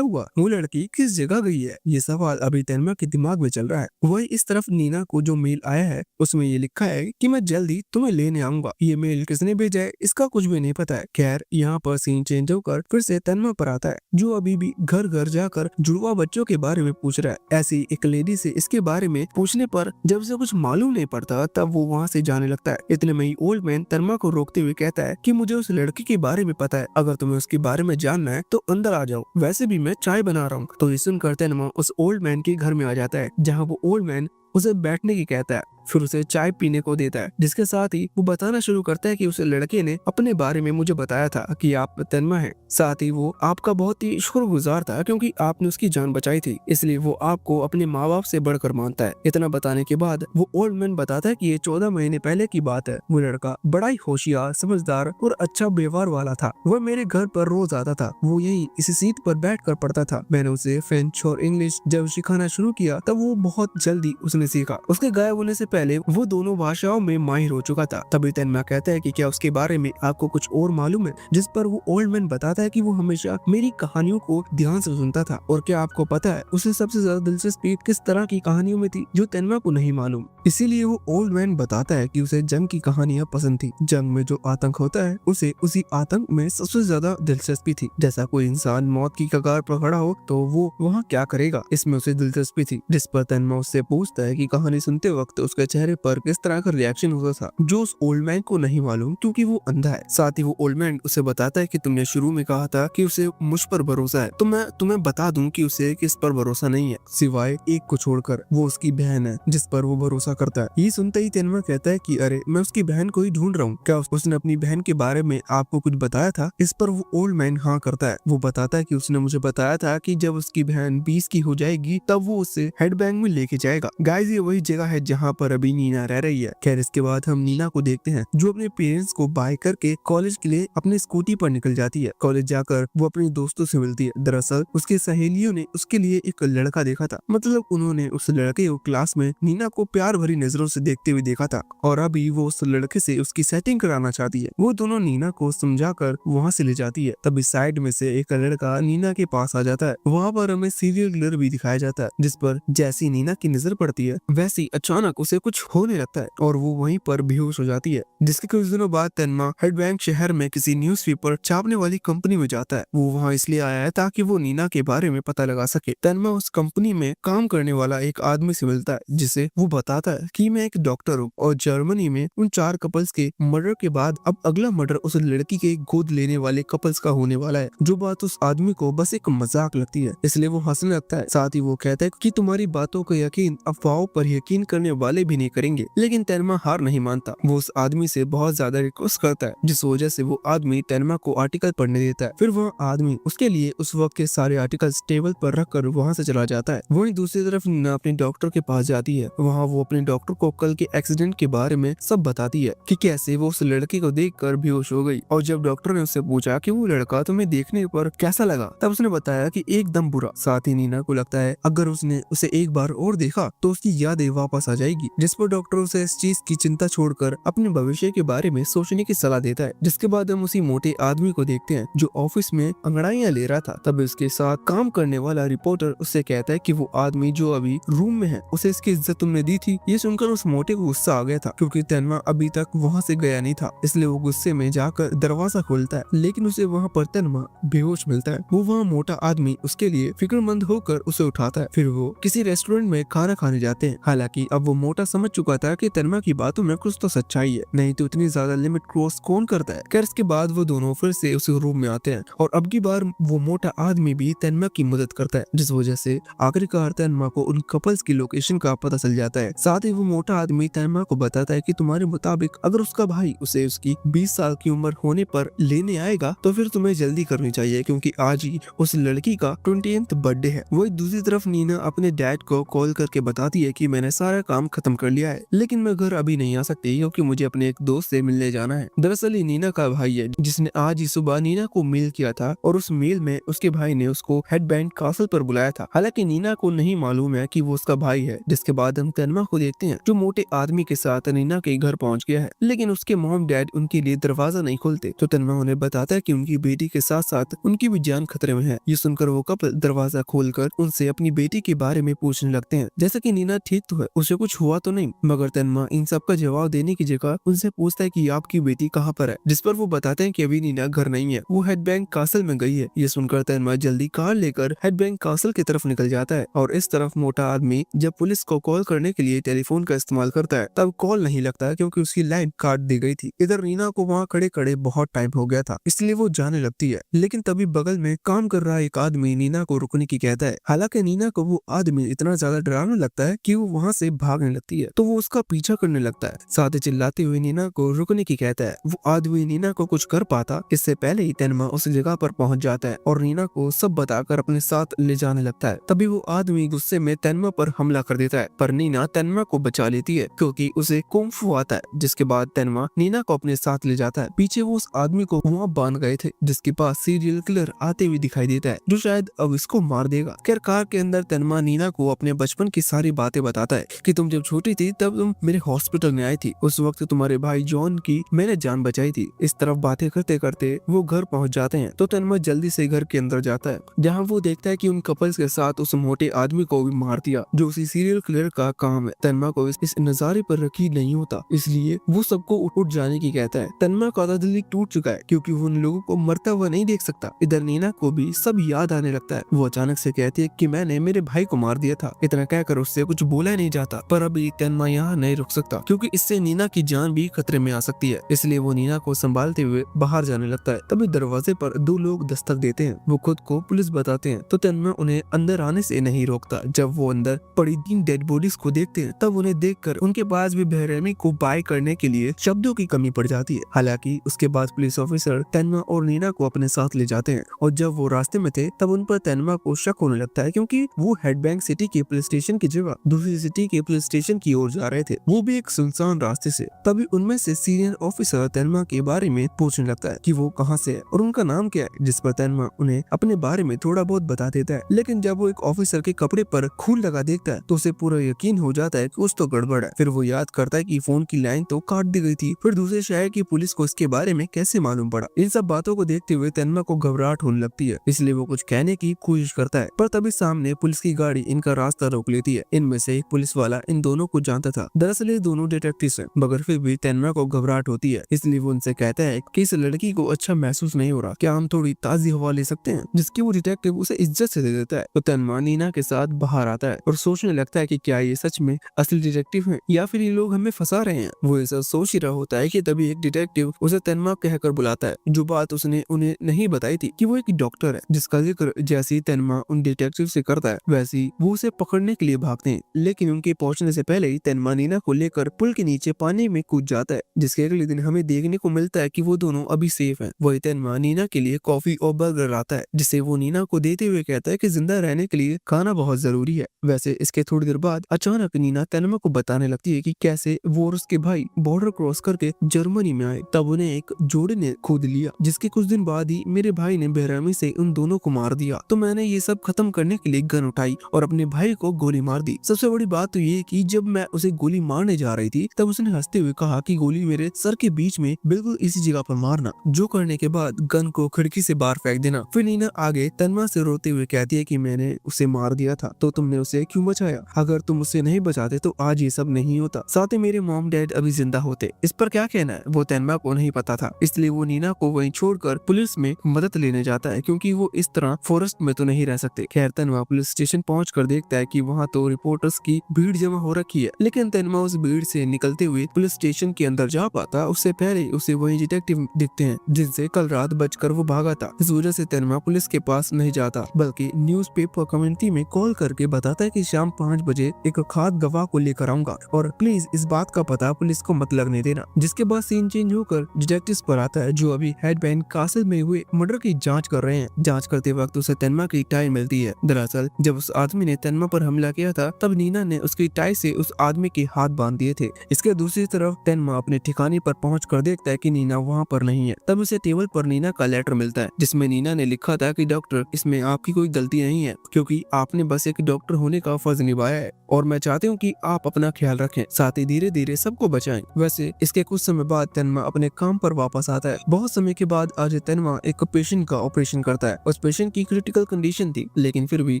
हुआ? वो लड़की किस जगह गई है? ये सवाल अभी तन्मा के दिमाग में चल रहा है। वही इस तरफ नीना को जो मेल आया है उसमें ये लिखा है कि मैं जल्दी तुम्हें लेने आऊंगा। ये मेल किसने भेजा है इसका कुछ भी नहीं पता है। खैर यहाँ पर सीन चेंज होकर फिर से तन्मा पर आता है, जो अभी भी घर घर जाकर जुड़वा बच्चों के बारे में पूछ रहा है। ऐसी एक लेडी से इसके बारे में पूछने पर जब उसे कुछ मालूम नहीं पड़ता तब वो वहाँ से जाने लगता है। इतने में ही ओल्ड मैन तन्मा को रोकते हुए कहता है कि मुझे उस लड़की के बारे में पता है, अगर तुम्हें उसके बारे में जानना है तो अंदर आ जाओ, वैसे भी मैं चाय बना रहा हूँ। तो ये सुनकर तन्मा उस ओल्ड मैन के घर में आ जाता है, जहाँ वो ओल्ड मैन उसे बैठने की कहता है, फिर उसे चाय पीने को देता है, जिसके साथ ही वो बताना शुरू करता है कि उस लड़के ने अपने बारे में मुझे बताया था कि आप तन्मा हैं। साथ ही वो आपका बहुत ही शुक्रगुजार था क्योंकि आपने उसकी जान बचाई थी, इसलिए वो आपको अपने माँ बाप से बढ़कर मानता है। इतना बताने के बाद वो ओल्ड मैन बताता है कि ये 14 महीने पहले की बात है। वो लड़का बड़ा ही होशियार, समझदार और अच्छा व्यवहार वाला था। वह मेरे घर पर रोज आता था। वो यही इसी सीट पर बैठ कर पढ़ता था। मैंने उसे फ्रेंच और इंग्लिश जब सिखाना शुरू किया तब वो बहुत जल्दी उसने सीखा। उसके गायब होने से पहले वो दोनों भाषाओं में माहिर हो चुका था। तभी तन्मा कहता है कि क्या उसके बारे में आपको कुछ और मालूम है? जिस पर वो ओल्ड मैन बताता है कि वो हमेशा मेरी कहानियों को ध्यान से सुनता था। और क्या आपको पता है उसे सबसे ज्यादा दिलचस्पी किस तरह की कहानियों में थी, जो तन्मा को नहीं मालूम। इसीलिए वो ओल्ड मैन बताता है कि उसे जंग की कहानियां पसंद थी। जंग में जो आतंक होता है उसे उसी आतंक में सबसे ज्यादा दिलचस्पी थी। जैसा कोई इंसान मौत की कगार पर खड़ा हो तो वो वहाँ क्या करेगा, इसमें उसे दिलचस्पी थी। जिस पर तन्मा उससे पूछता है कि कहानी सुनते वक्त उसके चेहरे पर किस तरह का रिएक्शन होता था, जो उस ओल्ड मैन को नहीं मालूम क्योंकि वो अंधा है। साथ ही वो ओल्ड मैन उसे बताता है कि तुमने शुरू में कहा था कि उसे मुझ पर भरोसा है, तो मैं तुम्हें बता दूं कि उसे किस पर भरोसा नहीं है, सिवाय एक को छोड़कर। वो उसकी बहन है जिस पर वो भरोसा करता है। ये सुनते ही तन्मा कहता है कि अरे मैं उसकी बहन को ही ढूंढ रहा हूँ, क्या उसने अपनी बहन के बारे में आपको कुछ बताया था? इस पर वो ओल्ड मैन हाँ करता है। वो बताता है कि उसने मुझे बताया था कि जब उसकी बहन 20 की हो जाएगी तब वो उसे हेड बैंक में लेके जाएगा। गाइस ये वही जगह है जहाँ पर अभी नीना रह रही है। खैर इसके बाद हम नीना को देखते हैं, जो अपने पेरेंट्स को बाय करके कॉलेज के लिए अपने स्कूटी पर निकल जाती है। कॉलेज जाकर वो अपने दोस्तों से मिलती है। दरअसल उसकी सहेलियों ने उसके लिए एक लड़का देखा था, मतलब उन्होंने उस लड़के को क्लास में नीना को प्यार भरी नजरों से देखते हुए देखा था और अभी वो उस लड़के से उसकी सेटिंग कराना चाहती है। वो दोनों नीना को समझाकर वहाँ से ले जाती है। तभी साइड में से एक लड़का नीना के पास आ जाता है। वहाँ पर हमें सीरियल किलर भी दिखाया जाता है, जिस पर जैसी नीना की नजर पड़ती है वैसी अचानक उसे कुछ होने लगता है और वो वहीं पर बेहोश हो जाती है। जिसके कुछ दिनों बाद तन्मा हेड बैंक शहर में किसी न्यूज़पेपर छापने वाली कंपनी में जाता है। वो वहाँ इसलिए आया है ताकि वो नीना के बारे में पता लगा सके। तन्मा उस कंपनी में काम करने वाला एक आदमी से मिलता है, जिसे वो बताता है कि मैं एक डॉक्टर हूँ और जर्मनी में उन 4 कपल्स के मर्डर के बाद अब अगला मर्डर उस लड़की के गोद लेने वाले कपल्स का होने वाला है। जो बात उस आदमी को बस एक मजाक लगती है, इसलिए वो हंसने लगता है। साथ ही वो कहता है कि तुम्हारी बातों का यकीन अफवाहों पर यकीन करने वाले भी नहीं करेंगे। लेकिन तन्मा हार नहीं मानता। वो उस आदमी से बहुत ज्यादा रिक्वेस्ट करता है, जिस वजह से वो आदमी तन्मा को आर्टिकल पढ़ने देता है। फिर वह आदमी उसके लिए उस वक्त के सारे आर्टिकल्स टेबल पर रखकर वहाँ से चला जाता है। वहीं दूसरी तरफ नीना अपने डॉक्टर के पास जाती है। वहाँ वो अपने डॉक्टर को कल के एक्सीडेंट के बारे में सब बताती है कि कैसे वो उस लड़के को देखकर बेहोश हो गई। और जब डॉक्टर ने उससे पूछा कि वो लड़का तुम्हें देखने पर कैसा लगा, तब उसने बताया कि एकदम बुरा। साथ ही नीना को लगता है अगर उसने उसे एक बार और देखा तो उसकी यादें वापस आ जाएगी। जिस पर डॉक्टर उसे इस चीज की चिंता छोड़कर अपने भविष्य के बारे में सोचने की सलाह देता है। जिसके बाद हम उसी मोटे आदमी को देखते हैं जो ऑफिस में अंगड़ाइयां ले रहा था। तब उसके साथ काम करने वाला रिपोर्टर उससे कहता है कि वो आदमी जो अभी रूम में है उसे इसकी इज्जत तुमने दी थी। ये सुनकर उस मोटे को गुस्सा आ गया था, क्योंकि तन्मा अभी तक वहाँ से गया नहीं था, इसलिए वो गुस्से में जाकर दरवाजा खोलता है। लेकिन उसे वहाँ पर तन्मा बेहोश मिलता है। वो वहाँ मोटा आदमी उसके लिए फिक्रमंद होकर उसे उठाता है। फिर वो किसी रेस्टोरेंट में खाना खाने जाते हैं। हालांकि अब वो मोटा मोटा समझ चुका था कि तन्मा की बातों में कुछ तो सच्चाई है, नहीं तो इतनी ज्यादा लिमिट क्रॉस कौन करता है। खैर इसके बाद वो दोनों फिर से उस रूम में आते हैं और अब की बार वो मोटा आदमी भी तन्मा की मदद करता है, जिस वजह से आखिरकार तन्मा को उन कपल्स की लोकेशन का पता चल जाता है। साथ ही वो मोटा आदमी तन्मा को बताता है कि तुम्हारे मुताबिक अगर उसका भाई उसे उसकी 20 साल की उम्र होने पर लेने आएगा तो फिर तुम्हें जल्दी करनी चाहिए, क्योंकि आज ही उस लड़की का 20th बर्थडे है। वही दूसरी तरफ नीना अपने डैड को कॉल करके बताती है कि मैंने सारा काम खत्म कर लिया है, लेकिन मैं घर अभी नहीं आ सकती क्योंकि मुझे अपने एक दोस्त से मिलने जाना है। दरअसल ये नीना का भाई है जिसने आज ही सुबह नीना को मेल किया था और उस मेल में उसके भाई ने उसको हेडबैंड कासल पर बुलाया था। हालांकि नीना को नहीं मालूम है कि वो उसका भाई है। जिसके बाद हम तन्मा को देखते हैं जो मोटे आदमी के साथ नीना के घर पहुंच गया है, लेकिन उसके मॉम डैड उनके लिए दरवाजा नहीं खोलते। तो तन्मा उन्हें बताता है कि उनकी बेटी के साथ साथ उनकी भी जान खतरे में है। ये सुनकर वो कपल दरवाजा खोलकर उनसे अपनी बेटी के बारे में पूछने लगते हैं, जैसे कि नीना ठीक तो है, उसे कुछ हुआ तो नहीं। मगर तन्मा इन सब का जवाब देने की जगह उनसे पूछता है कि आपकी बेटी कहाँ पर है, जिस पर वो बताते हैं कि अभी नीना घर नहीं है, वो हेडबैंग कासल में गई है। ये सुनकर तन्मा जल्दी कार लेकर हेडबैंग कासल की तरफ निकल जाता है और इस तरफ मोटा आदमी जब पुलिस को कॉल करने के लिए टेलीफोन का इस्तेमाल करता है तब कॉल नहीं लगता है क्योंकि उसकी लाइन काट दी गई थी। इधर नीना को वहाँ खड़े खड़े बहुत टाइम हो गया था, इसलिए वो जाने लगती है, लेकिन तभी बगल में काम कर रहा एक आदमी नीना को रुकने की कहता है। हालांकि नीना को वो आदमी इतना ज्यादा डरावना लगता है कि वो वहाँ से भागने लगती है, तो वो उसका पीछा करने लगता है। साथ ही चिल्लाते हुए नीना को रुकने की कहता है। वो आदमी नीना को कुछ कर पाता इससे पहले ही तन्मा उस जगह पर पहुंच जाता है और नीना को सब बताकर अपने साथ ले जाने लगता है। तभी वो आदमी गुस्से में तन्मा पर हमला कर देता है, पर नीना तन्मा को बचा लेती है क्योंकि उसे कुंग-फू आता है। जिसके बाद तन्मा नीना को अपने साथ ले जाता है। पीछे वो उस आदमी को वहाँ बांध गए थे जिसके पास सीरियल किलर आते हुए दिखाई देता है, जो शायद अब इसको मार देगा। खैर कार के अंदर तन्मा नीना को अपने बचपन की सारी बातें बताता है कि तुम जब छोटी थी तब तुम मेरे हॉस्पिटल में आई थी, उस वक्त तुम्हारे भाई जॉन की मैंने जान बचाई थी। इस तरफ बातें करते करते वो घर पहुंच जाते हैं, तो तन्मा जल्दी से घर के अंदर जाता है जहाँ वो देखता है कि उन कपल्स के साथ उस मोटे आदमी को भी मार दिया जो उसी सीरियल किलर का काम है। तन्मा को इस नजारे पर यकीन नहीं होता, इसलिए वो सबको उठ जाने की कहता है। तन्मा का आधा दिल टूट चुका है क्योंकि वो उन लोगों को मरता हुआ नहीं देख सकता। इधर नीना को भी सब याद आने लगता है। वो अचानक से कहती है कि मैंने मेरे भाई को मार दिया था। इतना कहकर उससे कुछ बोला नहीं जाता, पर अभी तन्मा यहाँ नहीं रुक सकता क्योंकि इससे नीना की जान भी खतरे में आ सकती है। इसलिए वो नीना को संभालते हुए बाहर जाने लगता है। तभी दरवाजे पर दो लोग दस्तक देते हैं। वो खुद को पुलिस बताते हैं, तो तन्मा उन्हें अंदर आने से नहीं रोकता। जब वो अंदर पड़ी 3 डेड बॉडीज को देखते हैं तब उन्हें देखकर उनके पास भी बेरहमी को बाय करने के लिए शब्दों की कमी पड़ जाती है। हालांकि उसके बाद पुलिस ऑफिसर तन्मा और नीना को अपने साथ ले जाते हैं और जब वो रास्ते में थे तब उन पर तन्मा को शक होने लगता है क्योंकि वो हेडबैंग सिटी के पुलिस स्टेशन की जगह दूसरी सिटी के पुलिस स्टेशन की ओर जा रहे थे, वो भी एक सुनसान रास्ते से। तभी उनमें से सीनियर ऑफिसर तन्मा के बारे में पूछने लगता है कि वो कहाँ से है और उनका नाम क्या है, जिस पर तन्मा उन्हें अपने बारे में थोड़ा बहुत बता देता है। लेकिन जब वो एक ऑफिसर के कपड़े पर खून लगा देखता है तो उसे पूरा यकीन हो जाता है कि कुछ तो गड़बड़ है। फिर वो याद करता है कि फोन की लाइन तो काट दी गई थी, फिर दूसरे शहर की पुलिस को इसके बारे में कैसे मालूम पड़ा। इन सब बातों को देखते हुए तन्मा को घबराहट होने लगती है, इसलिए वो कुछ कहने की कोशिश करता है, पर तभी सामने पुलिस की गाड़ी इनका रास्ता रोक लेती है। इनमें से एक पुलिस वाला इन दोनों को जानता था। दरअसल ये दोनों डिटेक्टिव्स हैं, मगर फिर भी तन्मा को घबराहट होती है, इसलिए वो उनसे कहता है कि इस लड़की को अच्छा महसूस नहीं हो रहा, क्या हम थोड़ी ताजी हवा ले सकते हैं, जिसकी वो डिटेक्टिव उसे इज्जत से दे देता है। तो तन्मा नीना के साथ बाहर आता है और सोचने लगता है कि क्या ये सच में असली डिटेक्टिव हैं या फिर ये लोग हमें फंसा रहे हैं। वो ऐसा सोच ही रहा होता है कि तभी एक डिटेक्टिव उसे तन्मा कहकर बुलाता है, जो बात उसने उन्हें नहीं बताई थी कि वो एक डॉक्टर है, जिसका जिक्र जैसे ही तन्मा उन डिटेक्टिव से करता है वैसे ही वो उसे पकड़ने के लिए भागते हैं। लेकिन उनके पहुंचने से पहले ही तन्मा नीना को लेकर पुल के नीचे पानी में कूद जाता है, जिसके अगले दिन हमें देखने को मिलता है कि वो दोनों अभी सेफ हैं। वही तन्मा नीना के लिए कॉफी और बर्गर लाता है, जिसे वो नीना को देते हुए कहता है कि जिंदा रहने के लिए खाना बहुत जरूरी है। वैसे इसके थोड़ी देर बाद अचानक नीना तन्मा को बताने लगती है कि कैसे वो और उसके भाई बॉर्डर क्रॉस करके जर्मनी में आए, तब उन्हें एक जोड़े ने खोद लिया, जिसके कुछ दिन बाद ही मेरे भाई ने बेरहमी से उन दोनों को मार दिया। तो मैंने ये सब खत्म करने के लिए गन उठाई और अपने भाई को गोली मार दी। सबसे बड़ी बात तो ये कि जब मैं उसे गोली मारने जा रही थी तब उसने हंसते हुए कहा कि गोली मेरे सर के बीच में बिल्कुल इसी जगह पर मारना, जो करने के बाद गन को खिड़की से बाहर फेंक देना। फिर नीना आगे तन्मा से रोते हुए कहती है कि मैंने उसे मार दिया था, तो तुमने उसे क्यों बचाया? अगर तुम उसे नहीं बचाते तो आज ये सब नहीं होता, साथ ही मेरे मॉम डैड अभी जिंदा होते। इस पर क्या कहना है वो तन्मा को नहीं पता था, इसलिए वो नीना को वहीं छोड़कर पुलिस में मदद लेने जाता है क्योंकि वो इस तरह फॉरेस्ट में तो नहीं रह सकते। खैर तन्मा पुलिस स्टेशन पहुंचकर देखता है कि वहाँ तो रिपोर्टर्स की भीड़ जमा हो रखी रखी है। लेकिन तेनमा उस भीड़ से निकलते हुए पुलिस स्टेशन के अंदर जा पाता उससे पहले उसे वही डिटेक्टिव दिखते हैं जिनसे कल रात बचकर वो भागा था। इस वजह से तेनमा पुलिस के पास नहीं जाता बल्कि न्यूज़पेपर कम्युनिटी में कॉल करके बताता है कि शाम 5 बजे एक खास गवाह को लेकर आऊंगा और प्लीज इस बात का पता पुलिस को मत लगने देना। जिसके बाद सीन चेंज होकर डिटेक्टिव पर आता है जो अभी हेडबैंड कासिल में हुए मर्डर की जांच कर रहे हैं। जांच करते वक्त उसे तेनमा की टाई मिलती है। दरअसल जब उस आदमी ने तेनमा पर हमला किया था तब नीना ने उसकी टाई से उस आदमी के हाथ बांध दिए थे। इसके दूसरी तरफ तेनमा अपने ठिकाने पर पहुँच कर देखता है कि नीना वहाँ पर नहीं है। तब उसे टेबल पर नीना का लेटर मिलता है जिसमें नीना ने लिखा था कि डॉक्टर, इसमें आपकी कोई गलती नहीं है क्योंकि आपने बस एक डॉक्टर होने का फर्ज निभाया है और मैं चाहती हूँ कि आप अपना ख्याल रखें, साथ ही धीरे धीरे सबको बचाएं। वैसे इसके कुछ समय बाद तेनमा अपने काम पर वापस आता है। बहुत समय के बाद आज तेनमा एक पेशेंट का ऑपरेशन करता है। उस पेशेंट की क्रिटिकल कंडीशन थी लेकिन फिर भी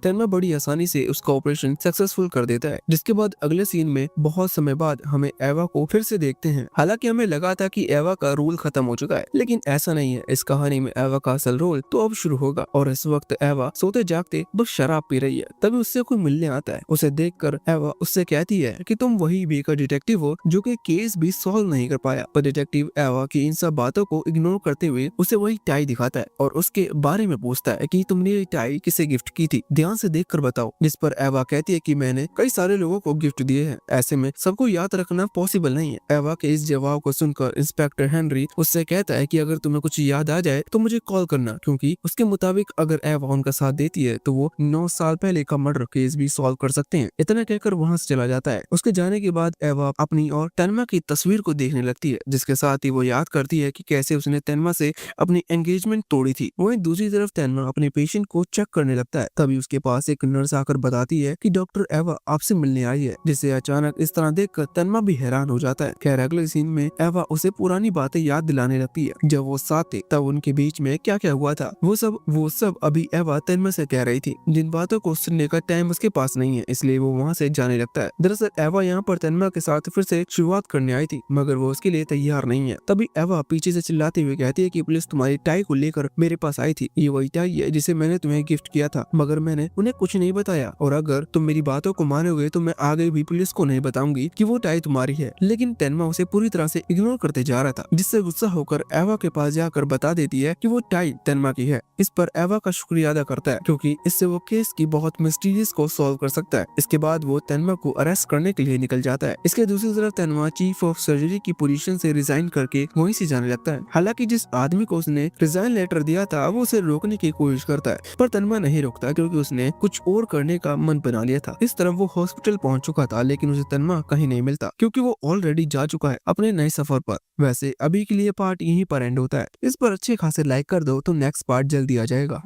तेनमा बड़ी आसानी से उसका ऑपरेशन सक्सेसफुल कर देता है। जिसके बाद अगले सीन में बहुत समय बाद हमें एवा को फिर से देखते हैं। हालांकि हमें लगा था कि एवा का रोल खत्म हो चुका है लेकिन ऐसा नहीं है। इस कहानी में एवा का असल रोल तो अब शुरू होगा और इस वक्त एवा सोते जागते बस शराब पी रही है। तभी उससे कोई मिलने आता है। उसे देखकर एवा उससे कहती है कि तुम वही बेकार डिटेक्टिव हो जो कि केस भी सॉल्व नहीं कर पाया। पर डिटेक्टिव एवा की इन सब बातों को इग्नोर करते हुए उसे वही टाई दिखाता है और उसके बारे में पूछता है कि तुमने ये टाई किसे गिफ्ट की थी, ध्यान से देखकर बताओ। जिस पर एवा कहती है कि मैंने कई सारे लोगों को गिफ्ट दिए हैं, ऐसे में सबको याद रखना पॉसिबल नहीं है। एवा के इस जवाब को सुनकर इंस्पेक्टर हेनरी उससे कहता है कि अगर तुम्हें कुछ याद आ जाए तो मुझे कॉल करना, क्योंकि उसके मुताबिक अगर एवा उनका साथ देती है तो वो 9 साल पहले का मर्डर केस भी सॉल्व कर सकते हैं। इतना कहकर वहाँ से चला जाता है। उसके जाने के बाद एवा अपनी और तेनमा की तस्वीर को देखने लगती है जिसके साथ ही वो याद करती है कि कैसे उसने तेनमा से अपनी एंगेजमेंट तोड़ी थी। वहीं दूसरी तरफ तेनमा अपने पेशेंट को चेक करने लगता है। तभी उसके पास एक नर्स आकर बताती है कि डॉक्टर एवा आपसे मिलने आई है, जिसे अचानक इस तरह देखकर तेनमा भी हैरान हो जाता है। खैर अगले सीन में एवा उसे पुरानी बातें याद दिलाने लगती है। जब वो साथ थे तब उनके बीच में क्या क्या हुआ था वो सब अभी एवा तेनमा से कह रही थी। जिन बातों को सुनने का टाइम उसके पास नहीं है इसलिए वो वहाँ से जाने लगता है। दरअसल एवा यहाँ पर तेनमा के साथ फिर से शुरुआत करने आई थी मगर वो उसके लिए तैयार नहीं है। तभी एवा पीछे से चिल्लाते हुए कहती है कि पुलिस तुम्हारी टाई को लेकर मेरे पास आई थी। ये वही टाई है जिसे मैंने तुम्हें गिफ्ट किया था मगर मैंने उन्हें कुछ नहीं बताया और अगर तुम मेरी बातों को मानोगे तो मैं आगे भी पुलिस को नहीं बताऊंगी कि वो टाई तुम्हारी है। लेकिन तेनमा उसे पूरी तरह से इग्नोर करते जा रहा था जिससे गुस्सा होकर एवा के पास जाकर बता देती है कि वो टाई तेनमा की है। इस पर एवा का शुक्रिया अदा करता है क्योंकि इससे वो केस की बहुत मिस्टीरियस को सॉल्व कर सकता है। इसके बाद वो तेनमा को अरेस्ट करने के लिए निकल जाता है। इसके दूसरी तरफ तेनमा चीफ ऑफ सर्जरी की पोजीशन से रिजाइन करके वहीं से जाने लगता है। हालांकि जिस आदमी को उसने रिजाइन लेटर दिया था वो उसे रोकने की कोशिश करता है पर तेनमा नहीं रोकता क्योंकि उसने कुछ और करने का मन बना लिया था। इस तरफ वो हॉस्पिटल पहुंच चुका था लेकिन उसे तेनमा कहीं नहीं मिलता क्योंकि वो ऑलरेडी जा चुका है अपने नए सफर पर। वैसे अभी के लिए पार्ट यहीं पर एंड होता है। इस पर अच्छे खासे लाइक कर दो तो नेक्स्ट पार्ट जल्दी आ जाएगा।